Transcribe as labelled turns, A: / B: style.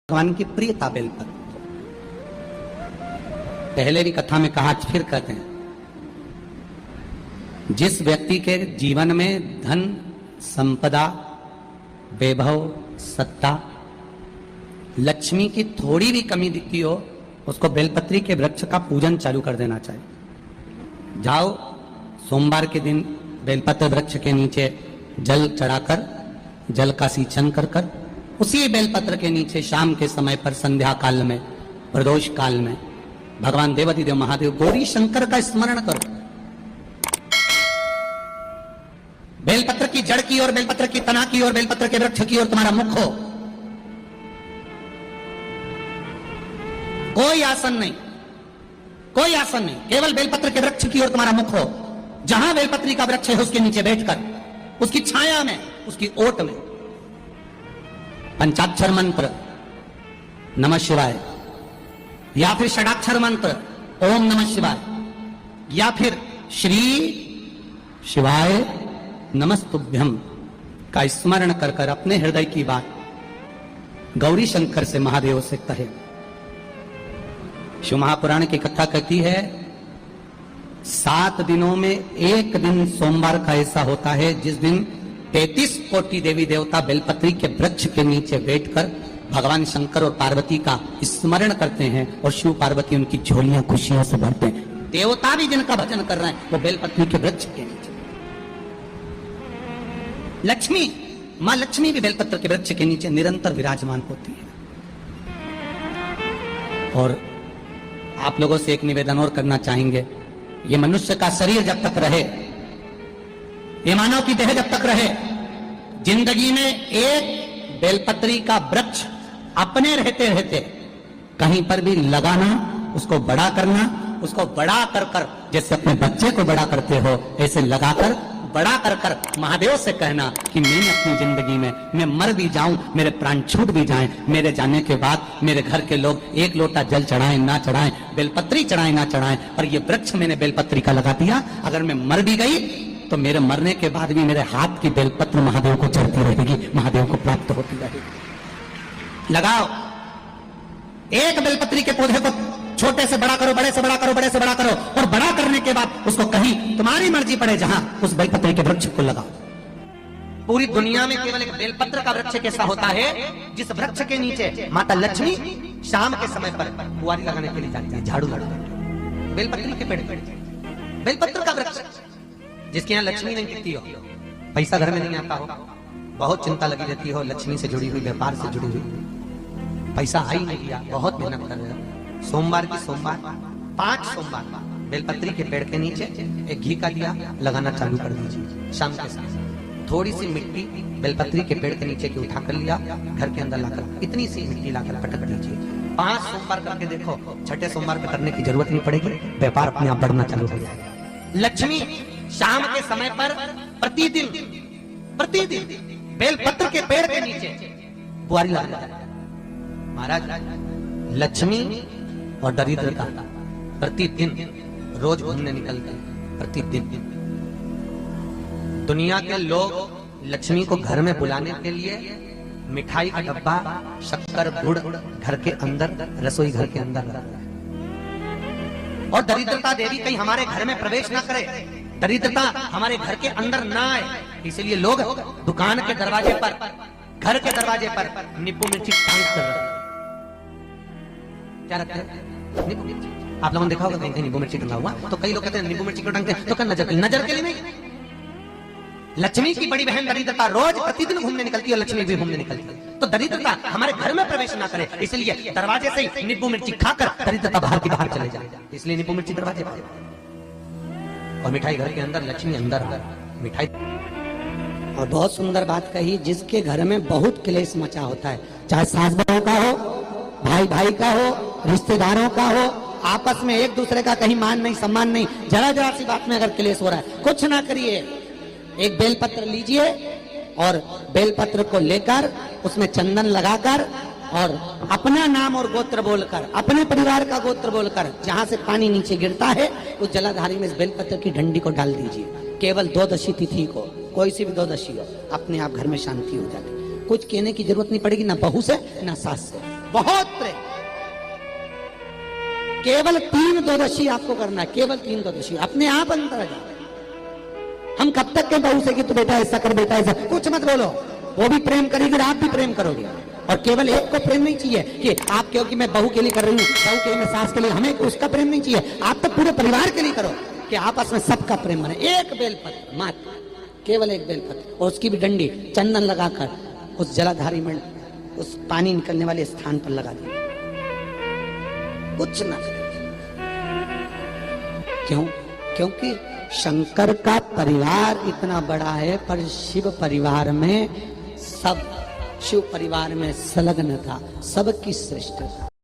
A: भगवान की प्रियता बेलपत्र। पहले भी कथा में कहा, फिर कहते हैं, जिस व्यक्ति के जीवन में धन, संपदा, वैभव, सत्ता, लक्ष्मी की थोड़ी भी कमी दिखती हो, उसको बेलपत्री के वृक्ष का पूजन चालू कर देना चाहिए। जाओ सोमवार के दिन बेलपत्र वृक्ष के नीचे जल चढ़ाकर, जल का सिंचन कर कर, उसी बेलपत्र के नीचे शाम के समय पर, संध्या काल में, प्रदोष काल में भगवान देवाधिदेव महादेव गौरी शंकर का स्मरण करो। बेलपत्र की जड़ की ओर, बेलपत्र की तना की ओर, बेलपत्र के वृक्ष की ओर तुम्हारा मुख हो। कोई आसन नहीं, कोई आसन नहीं, केवल बेलपत्र के वृक्ष की ओर तुम्हारा मुख हो। जहां बेलपत्री का वृक्ष है उसके नीचे बैठकर, उसकी छाया में, उसकी ओट में पंचाक्षर मंत्र नमः शिवाय, या फिर षडाक्षर मंत्र ओम नमः शिवाय, या फिर श्री शिवाय नमस्तुभ्यम का स्मरण कर कर अपने हृदय की बात गौरी शंकर से, महादेव से कहे। शिव महापुराण की कथा कहती है, 7 दिनों में एक दिन सोमवार का ऐसा होता है जिस दिन 33 कोटि देवी देवता बेलपत्री के वृक्ष के नीचे बैठकर भगवान शंकर और पार्वती का स्मरण करते हैं और शिव पार्वती उनकी झोलियां खुशियों से भरते हैं। देवता भी जिनका भजन कर रहे हैं वो बेलपत्री के वृक्ष के नीचे। लक्ष्मी, मां लक्ष्मी भी बेलपत्र के वृक्ष के नीचे निरंतर विराजमान होती है। और आप लोगों से एक निवेदन और करना चाहेंगे, ये मनुष्य का शरीर जब तक रहे, ये मानव की देह जब तक रहे, जिंदगी में एक बेलपत्री का वृक्ष अपने रहते रहते कहीं पर भी लगाना, उसको बड़ा करना, उसको बड़ा कर कर, जैसे अपने बच्चे को बड़ा करते हो ऐसे लगाकर बड़ा कर कर महादेव से कहना कि मैंने अपनी जिंदगी में, मैं मर भी जाऊं, मेरे प्राण छूट भी जाएं, मेरे जाने के बाद मेरे घर के लोग एक लोटा जल चढ़ाएं ना चढ़ाएं, बेलपत्री चढ़ाएं ना चढ़ाएं, और ये वृक्ष मैंने बेलपत्री का लगा दिया, अगर मैं मर भी गई तो मेरे मरने के बाद भी मेरे हाथ की बेलपत्र महादेव को चढ़ती रहेगी, महादेव को प्राप्त होती रहेगी। लगाओ, एक बेलपत्री के पौधे को छोटे से बड़ा करो, बड़े से बड़ा करो, बड़े से बड़ा करो, और बड़ा करने के बाद उसको कहीं तुम्हारी मर्जी पड़े जहां, उस बेलपत्री के वृक्ष को लगाओ। पूरी दुनिया में केवल एक बेलपत्र का वृक्ष कैसा होता है जिस वृक्ष के नीचे माता लक्ष्मी शाम के समय पर बुआरी लगाने के लिए जाती है, झाड़ू लगाने। बेलपत्री के पेड़, बेलपत्र का वृक्ष, जिसके यहाँ लक्ष्मी नहीं दिखती हो, पैसा घर में नहीं आता हो, बहुत चिंता लगी रहती हो, लक्ष्मी से जुड़ी हुई, व्यापार से जुड़ी हुई, पैसा आ ही नहीं दिया, बहुत मेहनत कर रहे हो, सोमवार की सोमवार 5 सोमवार बेलपत्री के पेड़ के नीचे एक घी का दिया लगाना चालू कर दीजिए। शाम के समय थोड़ी सी मिट्टी बेलपत्री के पेड़ के नीचे की उठा कर लिया, घर के अंदर लाकर इतनी सी मिट्टी लाकर पटक दीजिए। 5 सोमवार करके देखो, छठे सोमवार पे करने की जरूरत नहीं पड़ेगी, व्यापार अपने आप बढ़ना चालू हो जाएगा। लक्ष्मी शाम के समय पर प्रतिदिन बेलपत्र के पेड़ के नीचे बुआरी लगा। महाराज, लक्ष्मी और दरिद्रता प्रतिदिन रोज घूमने निकलते हैं। प्रतिदिन दुनिया के लोग लक्ष्मी को घर में बुलाने के लिए मिठाई का डब्बा, शक्कर, गुड़ घर के अंदर, रसोई घर के अंदर रखते हैं। और दरिद्रता देवी कहीं हमारे घर में प्रवेश ना करे, दरिद्रता हमारे घर के अंदर ना आए, इसलिए लोग दुकान के दरवाजे पर, घर के दरवाजे पर नींबू मिर्ची टांग कर रखते हैं। क्या रखते हैं? नींबू मिर्ची। आप लोगों ने देखा होगा कहीं नींबू मिर्ची टंगा हुआ, तो कई लोग कहते हैं नींबू मिर्ची क्यों टांगते हैं? तो क्या नजर के लिए नहीं? लक्ष्मी की बड़ी बहन दरिद्रता रोज प्रतिदिन घूमने निकलती है, लक्ष्मी भी घूमने निकलती है, तो दरिद्रता हमारे घर में प्रवेश ना करे, इसलिए दरवाजे से ही नींबू मिर्ची खाकर दरिद्रता बाहर की बाहर चले जाए, इसलिए नींबू मिर्ची दरवाजे पर, और मिठाई घर के अंदर, लक्ष्मी अंदर मिठाई। और बहुत सुंदर बात कही, जिसके घर में बहुत क्लेश मचा होता है, चाहे सास बहू का हो, भाई भाई का हो, रिश्तेदारों का हो, आपस में एक दूसरे का कहीं मान नहीं, सम्मान नहीं, जरा जरा सी बात में अगर क्लेश हो रहा है, कुछ ना करिए, एक बेलपत्र लीजिए और बेलपत्र को लेकर उसमें चंदन लगाकर और अपना नाम और गोत्र बोलकर, अपने परिवार का गोत्र बोलकर, जहां से पानी नीचे गिरता है उस जलाधारी में इस बेलपत्र की डंडी को डाल दीजिए। केवल 12 तिथि को, कोई सी भी 12 हो, अपने आप घर में शांति हो जाती, कुछ कहने की जरूरत नहीं पड़ेगी, ना बहू से ना सास से। बहुत प्रेम। केवल 3 द्वादशी आपको करना है, केवल 3 द्वादशी, अपने आप अंतर आ जाए। हम कब तक के बहू से कि तू बेटा ऐसा कर, बेटा ऐसा, कुछ मत बोलो, वो भी प्रेम करेगी, आप भी प्रेम करोगे। और केवल एक को प्रेम नहीं चाहिए कि आप कहो कि मैं बहू के लिए कर रही हूँ, बहू के लिए, मैं सास के लिए, हमें उसका प्रेम नहीं चाहिए। आप तो पूरे परिवार के लिए करो कि आपस में सबका प्रेम बने। एक बेलपत्र मात्र, केवल एक बेलपत्र, और उसकी भी डंडी चंदन लगाकर उस जलाधारी में, उस पानी निकलने वाले स्थान पर लगा दी, कुछ ना करे। क्यों? क्योंकि शंकर का परिवार इतना बड़ा है, पर शिव परिवार में सब, शिव परिवार में संलग्न था, सबकी श्रेष्ठता।